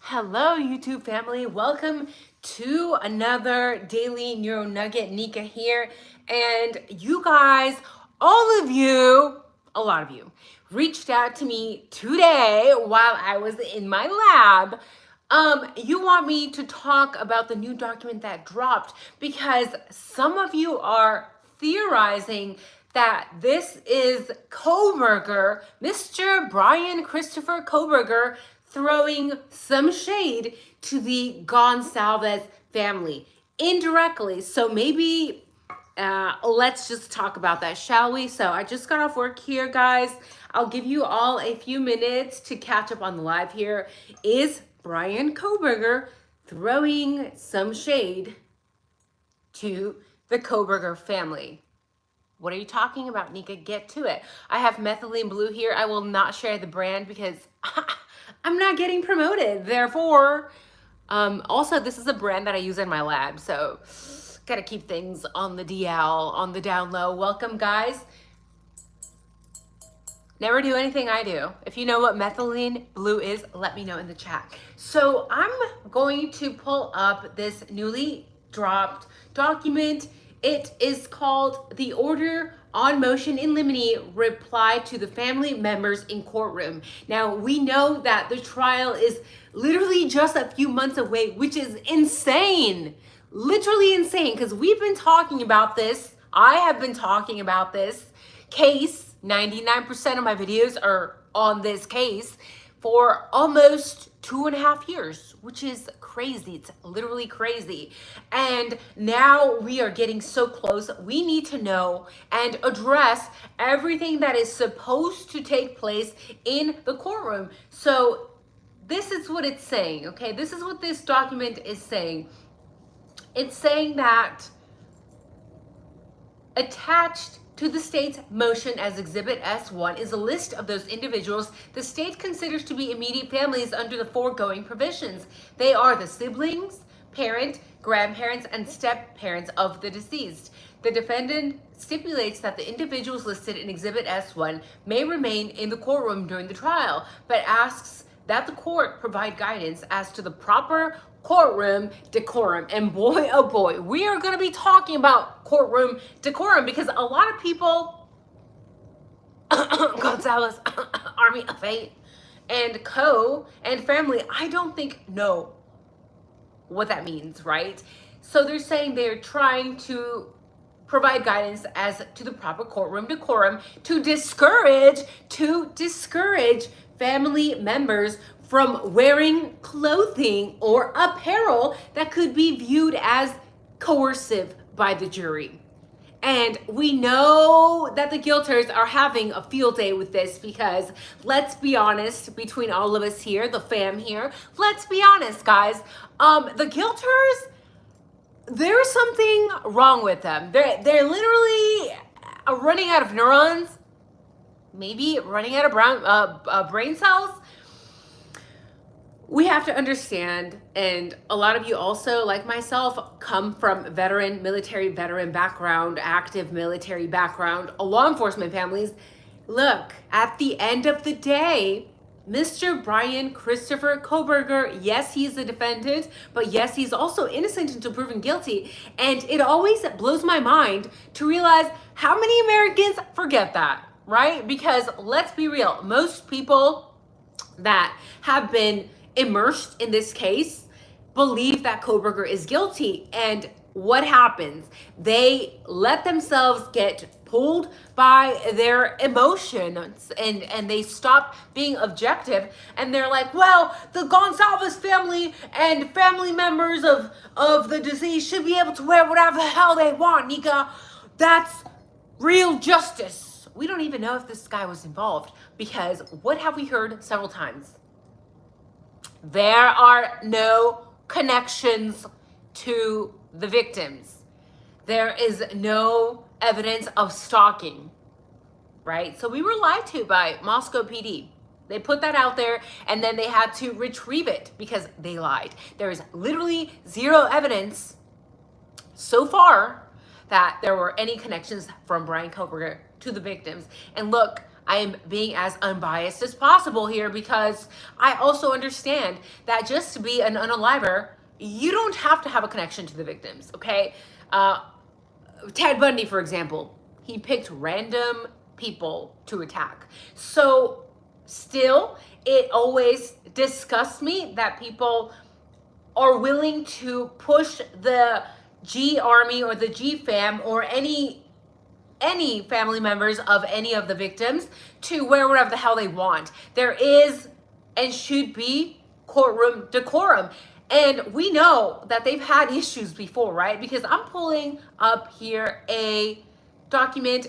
Hello, YouTube family. Welcome to another Daily Neuro Nugget. Nika here. And you guys, all of you, a lot of you, reached out to me today while I was in my lab. You want me to talk about the new document that dropped because some of you are theorizing that this is Kohberger, Mr. Brian Christopher Kohberger, throwing some shade to the Goncalves family indirectly. So maybe let's just talk about that, shall we? So I just got off work here, guys. I'll give you all a few minutes to catch up on the live here. Is Brian Kohberger throwing some shade to the Kohberger family? What are you talking about, Nika? Get to it. I have methylene blue here. I will not share the brand because I'm not getting promoted. Therefore, also, this is a brand that I use in my lab. So, gotta keep things on the DL, on the down low. Welcome, guys. Never do anything I do. If you know what methylene blue is, let me know in the chat. So, I'm going to pull up this newly dropped document. It is called the Order on Motion in Limine Reply to the Family Members in Courtroom. Now, we know that the trial is literally just a few months away, which is insane. Literally insane, because we've been talking about this. I have been talking about this case. 99% of my videos are on this case for almost 2.5 years, which is crazy. It's literally crazy. And now we are getting so close. We need to know and address everything that is supposed to take place in the courtroom. So this is what it's saying, okay? This is what this document is saying. It's saying that attached to the state's motion as Exhibit S1 is a list of those individuals the state considers to be immediate families under the foregoing provisions. They are the siblings, parent, grandparents, and step-parents of the deceased. The defendant stipulates that the individuals listed in Exhibit S1 may remain in the courtroom during the trial, but asks that the court provide guidance as to the proper courtroom decorum. And boy, oh boy, we are going to be talking about courtroom decorum because a lot of people, Gonzalez, Army of Eight, and and family, I don't think know what that means, right? So they're saying they're trying to provide guidance as to the proper courtroom decorum to discourage family members from wearing clothing or apparel that could be viewed as coercive by the jury. And we know that the guilters are having a field day with this because let's be honest, between all of us here, the fam here, let's be honest, guys. The guilters, there's something wrong with them. They're literally running out of neurons, maybe running out of brain cells. We have to understand, and a lot of you also, like myself, come from military veteran background, active military background, law enforcement families. Look, at the end of the day, Mr. Brian Christopher Kohberger, yes, he's the defendant, but yes, he's also innocent until proven guilty. And it always blows my mind to realize how many Americans forget that, right? Because let's be real, most people that have been immersed in this case believe that Kohberger is guilty. And what happens? They let themselves get pulled by their emotions and they stop being objective, and they're like, well, the Goncalves family and family members of the deceased should be able to wear whatever the hell they want, Nika. That's real justice. We don't even know if this guy was involved, because what have we heard several times? There are no connections to the victims. There is no evidence of stalking, right? So we were lied to by Moscow PD. They put that out there and then they had to retrieve it because they lied. There is literally zero evidence so far that there were any connections from Brian Kohberger to the victims. And look, I am being as unbiased as possible here because I also understand that just to be an unaliver, you don't have to have a connection to the victims, okay? Ted Bundy, for example, he picked random people to attack. So, still, it always disgusts me that people are willing to push the G Army or the G fam or any family members of any of the victims to wear whatever the hell they want. There is and should be courtroom decorum. And we know that they've had issues before, right? Because I'm pulling up here a document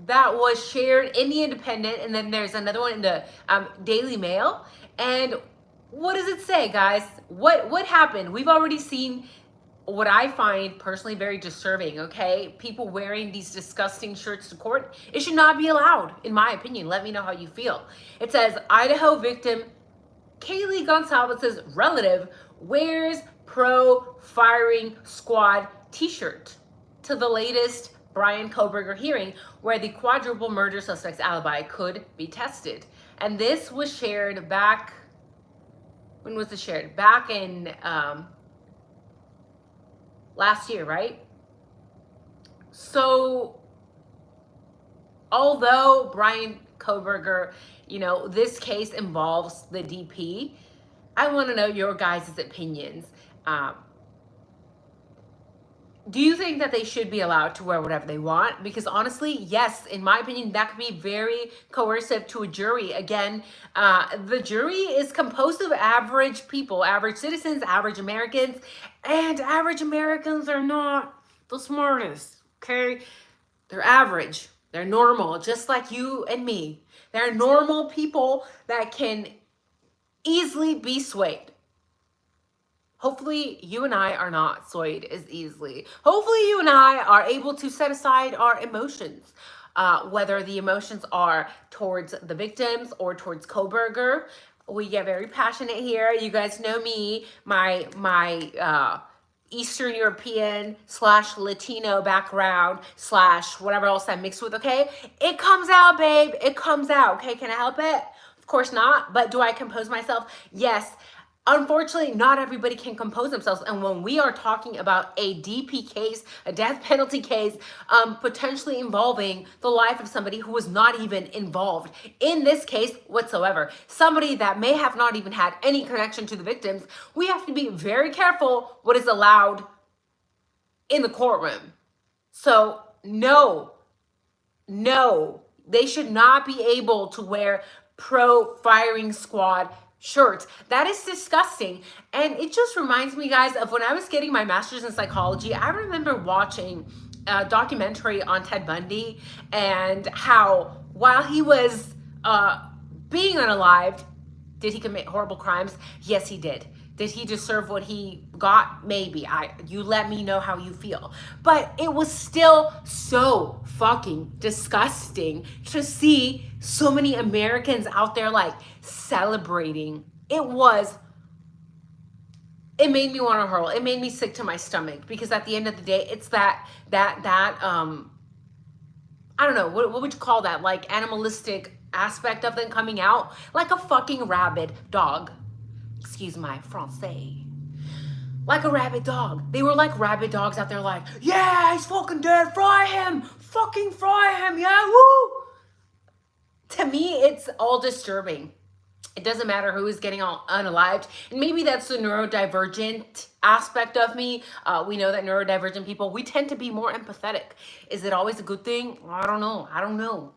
that was shared in the Independent, and then there's another one in the Daily Mail. And what does it say, guys? What happened? We've already seen what I find personally very disturbing, okay? People wearing these disgusting shirts to court. It should not be allowed, in my opinion. Let me know how you feel. It says, Idaho victim Kaylee Goncalves' relative wears pro-firing squad t-shirt to the latest Brian Kohberger hearing where the quadruple murder suspect's alibi could be tested. And this was shared back, when was it shared? Back in last year, right? So, although Brian Kohberger, this case involves the DP, I want to know your guys' opinions. Do you think that they should be allowed to wear whatever they want? Because honestly, yes, in my opinion, that could be very coercive to a jury. Again, the jury is composed of average people, average citizens, average Americans, and average Americans are not the smartest, okay? They're average. They're normal, just like you and me. They're normal people that can easily be swayed. Hopefully, you and I are not swayed as easily. Hopefully, you and I are able to set aside our emotions, whether the emotions are towards the victims or towards Kohberger. We get very passionate here. You guys know me, my Eastern European / Latino background / whatever else I'm mixed with, okay? It comes out, babe. It comes out, okay? Can I help it? Of course not. But do I compose myself? Yes. Unfortunately, not everybody can compose themselves. And when we are talking about a DP case, a death penalty case, potentially involving the life of somebody who was not even involved in this case whatsoever, somebody that may have not even had any connection to the victims, we have to be very careful what is allowed in the courtroom. So no, they should not be able to wear pro-firing squad shirts. That is disgusting. And it just reminds me, guys, of when I was getting my master's in psychology. I remember watching a documentary on Ted Bundy and how while he was being unalived, did he commit horrible crimes? Yes, he did. Did he deserve what he got? Maybe. You let me know how you feel. But it was still so fucking disgusting to see so many Americans out there like celebrating. It made me want to hurl. It made me sick to my stomach because at the end of the day, it's that I don't know, what would you call that? Like animalistic aspect of them coming out like a fucking rabid dog. Excuse my français. Like a rabid dog. They were like rabid dogs out there like, yeah, he's fucking dead. Fry him. Fucking fry him. Yeah, woo. To me, it's all disturbing. It doesn't matter who is getting all unalived. And maybe that's the neurodivergent aspect of me. We know that neurodivergent people, we tend to be more empathetic. Is it always a good thing? I don't know. I don't know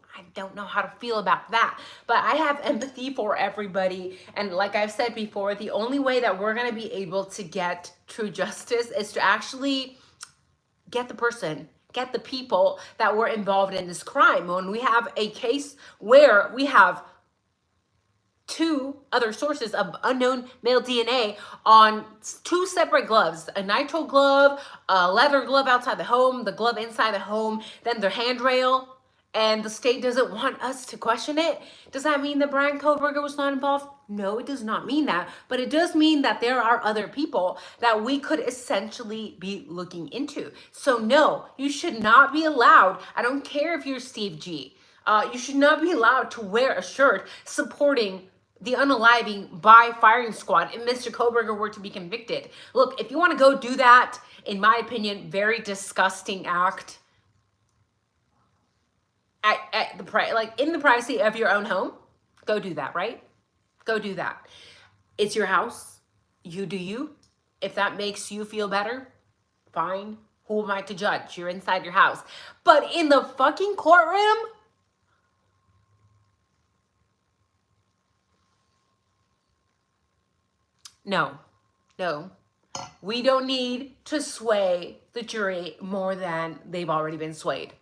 how to feel about that. But I have empathy for everybody. And like I've said before, the only way that we're going to be able to get true justice is to actually get the people that were involved in this crime. When we have a case where we have 2 other sources of unknown male DNA on 2 separate gloves, a nitrile glove, a leather glove outside the home, the glove inside the home, then the handrail, and the state doesn't want us to question it. Does that mean that Brian Kohberger was not involved? No, it does not mean that, but it does mean that there are other people that we could essentially be looking into. So no, you should not be allowed. I don't care if you're Steve G. You should not be allowed to wear a shirt supporting the unaliving by firing squad if Mr. Kohberger were to be convicted. Look, if you want to go do that, in my opinion, very disgusting act at the like in the privacy of your own home, go do that, right? Go do that. It's your house. You do you. If that makes you feel better, fine. Who am I to judge? You're inside your house. But in the fucking courtroom, no. We don't need to sway the jury more than they've already been swayed.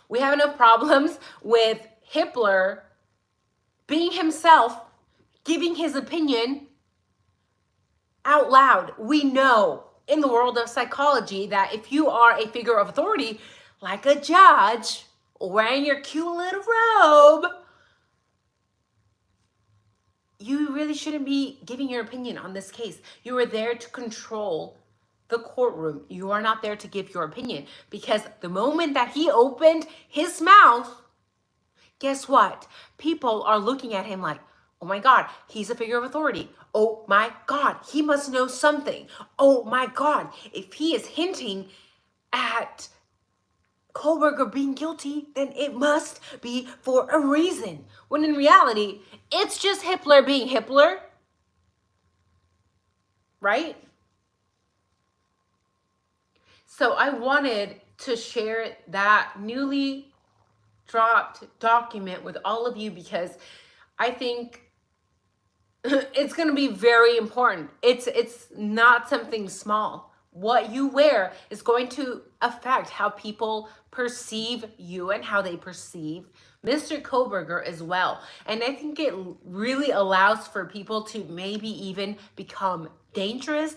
We have enough problems with Hitler being himself, giving his opinion out loud. We know in the world of psychology that if you are a figure of authority, like a judge, wearing your cute little robe, you really shouldn't be giving your opinion on this case. You are there to control the courtroom. You are not there to give your opinion, because the moment that he opened his mouth, guess what? People are looking at him like, oh my God, he's a figure of authority. Oh my God, he must know something. Oh my God, if he is hinting at Kohberger being guilty, then it must be for a reason. When in reality, it's just Hitler being Hitler, right? So I wanted to share that newly dropped document with all of you, because I think it's going to be very important. It's not something small. What you wear is going to affect how people perceive you and how they perceive Mr. Kohberger as well. And I think it really allows for people to maybe even become dangerous,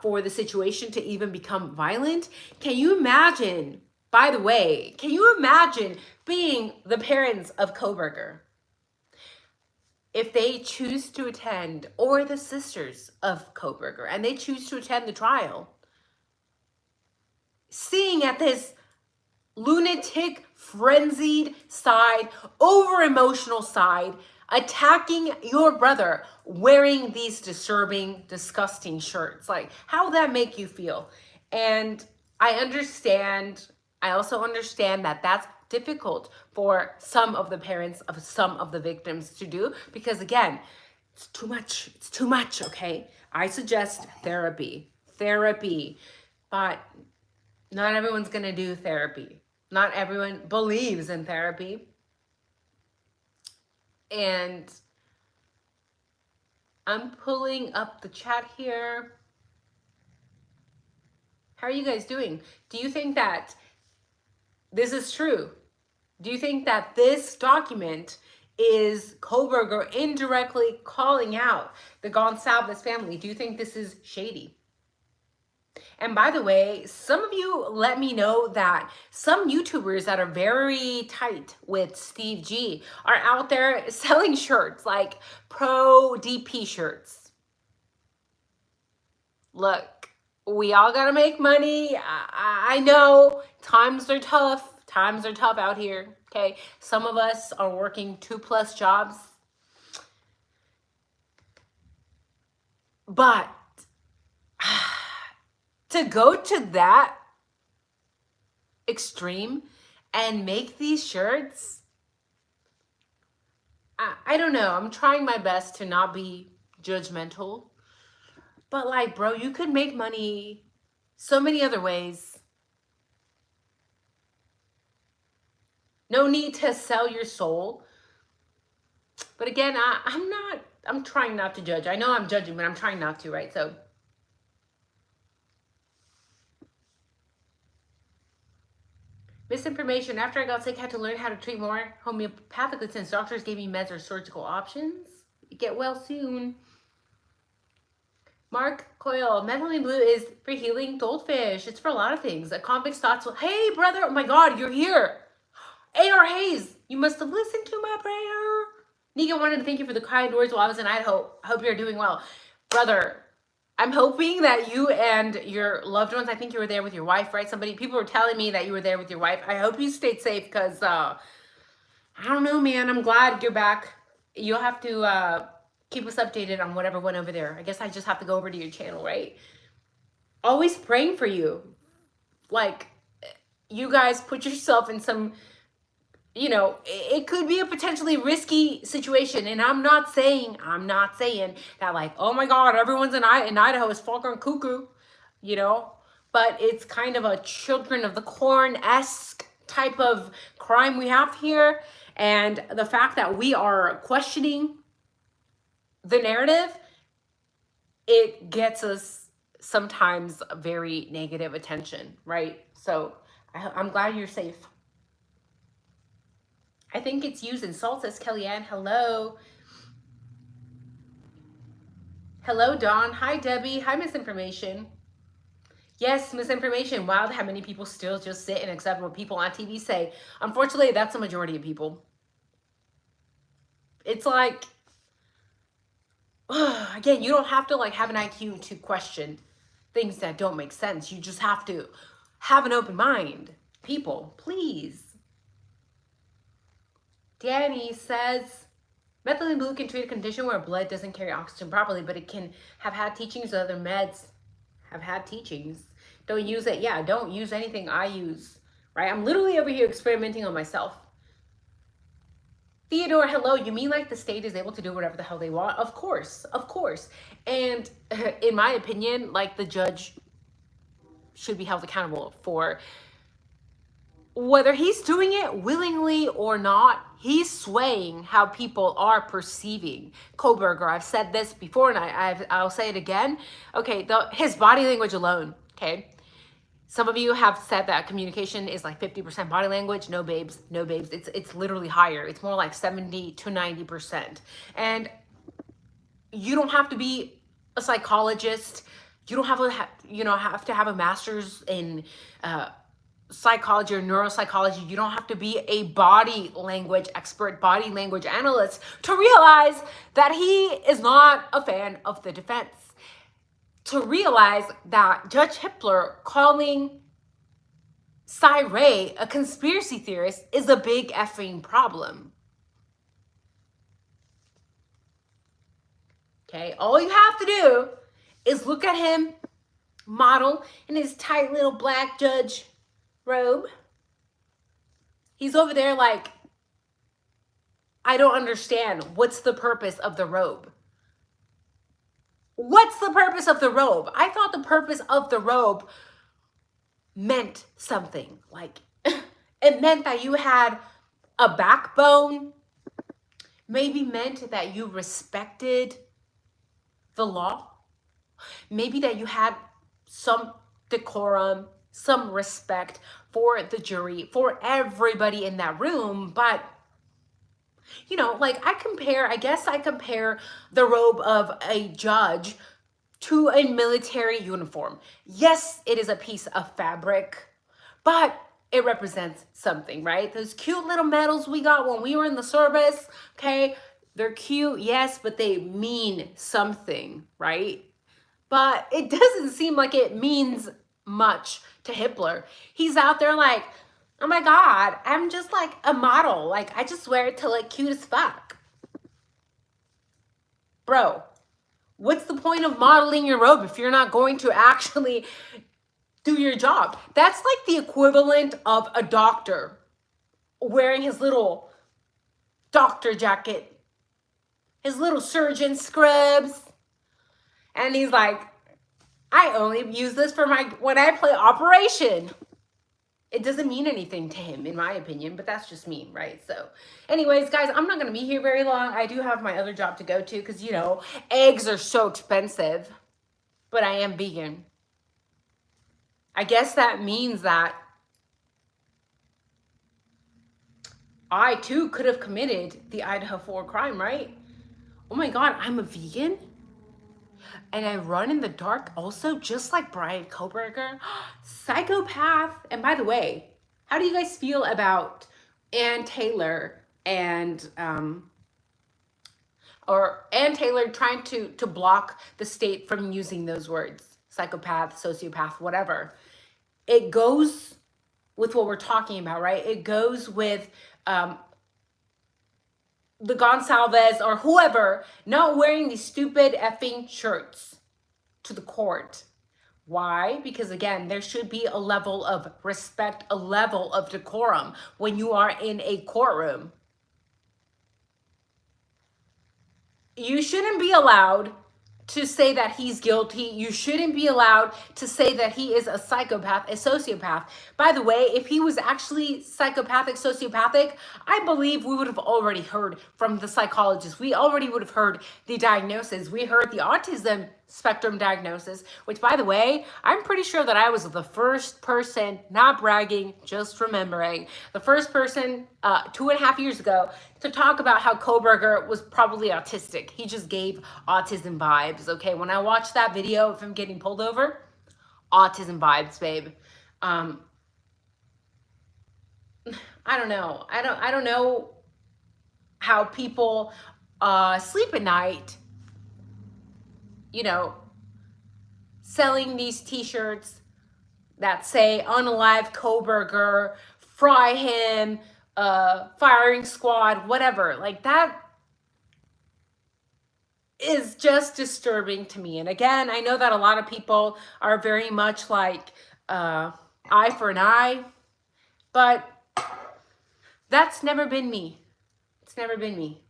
for the situation to even become violent. Can you imagine, by the way, can you imagine being the parents of Kohberger? If they choose to attend, or the sisters of Kohberger, and they choose to attend the trial, seeing at this lunatic, frenzied side, over emotional side, attacking your brother wearing these disturbing, disgusting shirts. Like, how would that make you feel? And I also understand that that's difficult for some of the parents of some of the victims to do, because again, it's too much, okay? I suggest therapy, but not everyone's gonna do therapy. Not everyone believes in therapy. And I'm pulling up the chat here. How are you guys doing? Do you think that this is true? Do you think that this document is Kohberger indirectly calling out the Goncalves family? Do you think this is shady? And by the way, some of you let me know that some YouTubers that are very tight with Steve G are out there selling shirts, like pro DP shirts. Look, we all gotta make money. I know times are tough. Times are tough out here, okay? Some of us are working 2+ jobs. But to go to that extreme and make these shirts, I don't know. I'm trying my best to not be judgmental. But like, bro, you could make money so many other ways. No need to sell your soul. But again, I'm trying not to judge. I know I'm judging, but I'm trying not to, right? So misinformation. After I got sick, I had to learn how to treat more homeopathically since doctors gave me meds or surgical options. Get well soon. Mark Coyle, methylene blue is for healing goldfish. It's for a lot of things. A convict's thoughts will, hey brother, oh my God, you're here. A.R. Hayes, you must have listened to my prayer. Nika wanted to thank you for the kind words while I was in Idaho. I hope you're doing well. Brother, I'm hoping that you and your loved ones, I think you were there with your wife, right? People were telling me that you were there with your wife. I hope you stayed safe, because I don't know, man. I'm glad you're back. You'll have to keep us updated on whatever went over there. I guess I just have to go over to your channel, right? Always praying for you. Like, you guys put yourself in some, it could be a potentially risky situation. And I'm not saying that, like, oh my God, everyone's in Idaho is fucking cuckoo, you know? But it's kind of a children of the corn-esque type of crime we have here. And the fact that we are questioning the narrative, it gets us sometimes very negative attention, right? So I'm glad you're safe. I think it's used in salt, says Kellyanne. Hello. Hello, Dawn. Hi, Debbie. Hi, Misinformation. Yes, misinformation. Wild how many people still just sit and accept what people on TV say. Unfortunately, that's the majority of people. It's like, again, you don't have to like have an IQ to question things that don't make sense. You just have to have an open mind. People, please. Danny says, methylene blue can treat a condition where blood doesn't carry oxygen properly, but it can have had teachings of other meds. Have had teachings. Don't use it. Yeah, don't use anything I use, right? I'm literally over here experimenting on myself. Theodore, hello. You mean like the state is able to do whatever the hell they want? Of course, of course. And in my opinion, like, the judge should be held accountable for whether he's doing it willingly or not. He's swaying how people are perceiving. Kohberger, I've said this before and I'll say it again. Okay, his body language alone, okay? Some of you have said that communication is like 50% body language. No, babes, no, babes. It's literally higher. It's more like 70 to 90%. And you don't have to be a psychologist. You don't have to have a master's in psychology or neuropsychology. You don't have to be a body language expert, body language analyst to realize that he is not a fan of the defense. To realize that Judge Hippler calling Cy Ray a conspiracy theorist is a big effing problem. Okay, all you have to do is look at him model in his tight little black judge robe. He's over there like, I don't understand. What's the purpose of the robe? What's the purpose of the robe? I thought the purpose of the robe meant something. Like, it meant that you had a backbone, maybe meant that you respected the law, maybe that you had some decorum, some respect for the jury, for everybody in that room. But like, I guess I compare the robe of a judge to a military uniform. Yes, it is a piece of fabric, but it represents something, right? Those cute little medals we got when we were in the service, okay? They're cute, yes, but they mean something, right? But it doesn't seem like it means much to Hippler. He's out there like, oh my God, I'm just like a model. Like, I just wear it to look cute as fuck. Bro, what's the point of modeling your robe if you're not going to actually do your job? That's like the equivalent of a doctor wearing his little doctor jacket, his little surgeon scrubs. And he's like, I only use this for when I play Operation. It doesn't mean anything to him, in my opinion, but that's just me, right? So anyways, guys, I'm not going to be here very long. I do have my other job to go to because, eggs are so expensive, but I am vegan. I guess that means that I, too, could have committed the IDAHO4 crime, right? Oh, my God, I'm a vegan? And I run in the dark also, just like Brian Kohberger. Psychopath. And by the way, how do you guys feel about Ann Taylor and Ann Taylor trying to block the state from using those words? Psychopath, sociopath, whatever. It goes with what we're talking about, right? It goes with the Goncalves or whoever not wearing these stupid effing shirts to the court. Why? Because again, there should be a level of respect, a level of decorum when you are in a courtroom. You shouldn't be allowed to say that he's guilty. You shouldn't be allowed to say that he is a psychopath, a sociopath. By the way, if he was actually psychopathic, sociopathic, I believe we would have already heard from the psychologist. We already would have heard the diagnosis. We heard the autism spectrum diagnosis, which, by the way, I'm pretty sure that I was the first person, not bragging, just remembering, the first person 2.5 years ago to talk about how Kohberger was probably autistic. He just gave autism vibes, okay? When I watched that video of him getting pulled over, autism vibes, babe. I don't know. I don't know how people sleep at night, you know, selling these t-shirts that say unalive Kohberger, fry him, firing squad, whatever. Like, that is just disturbing to me. And again, I know that a lot of people are very much like eye for an eye, but that's never been me. It's never been me.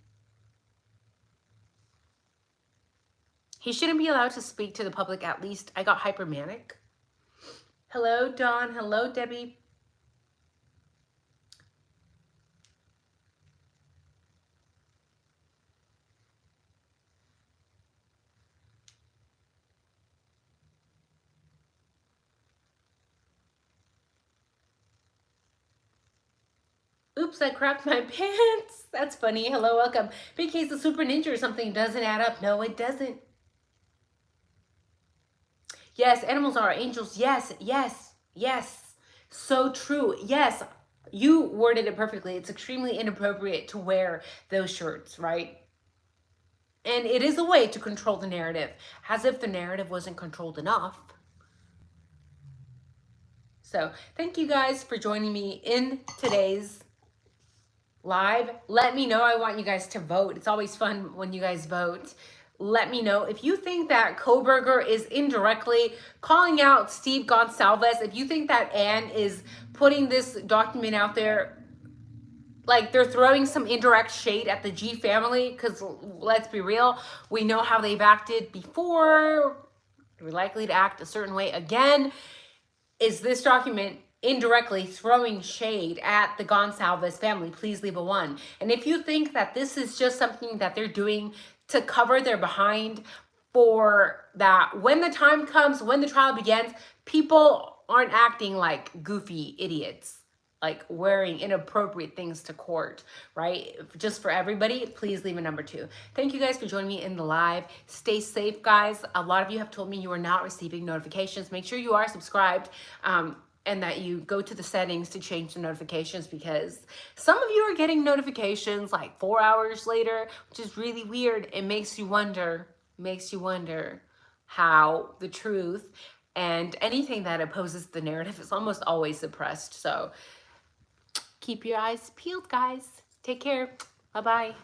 He shouldn't be allowed to speak to the public, at least. I got hypermanic. Hello, Dawn. Hello, Debbie. Oops, I crapped my pants. That's funny. Hello, welcome. BK's a super ninja or something doesn't add up. No, it doesn't. Yes, animals are angels. Yes, yes, yes. So true. Yes, you worded it perfectly. It's extremely inappropriate to wear those shirts, right? And it is a way to control the narrative, as if the narrative wasn't controlled enough. So thank you guys for joining me in today's live. Let me know. I want you guys to vote. It's always fun when you guys vote. Let me know if you think that Kohberger is indirectly calling out Steve Goncalves. If you think that Anne is putting this document out there, like they're throwing some indirect shade at the G family, because let's be real, we know how they've acted before. They're likely to act a certain way again. Is this document indirectly throwing shade at the Goncalves family? Please leave a 1. And if you think that this is just something that they're doing to cover their behind for that, when the time comes, when the trial begins, people aren't acting like goofy idiots, like wearing inappropriate things to court, right? Just for everybody, please leave a number 2. Thank you guys for joining me in the live. Stay safe, guys. A lot of you have told me you are not receiving notifications. Make sure you are subscribed and that you go to the settings to change the notifications, because some of you are getting notifications like 4 hours later, which is really weird. It makes you wonder how the truth and anything that opposes the narrative is almost always suppressed. So keep your eyes peeled, guys. Take care. Bye-bye.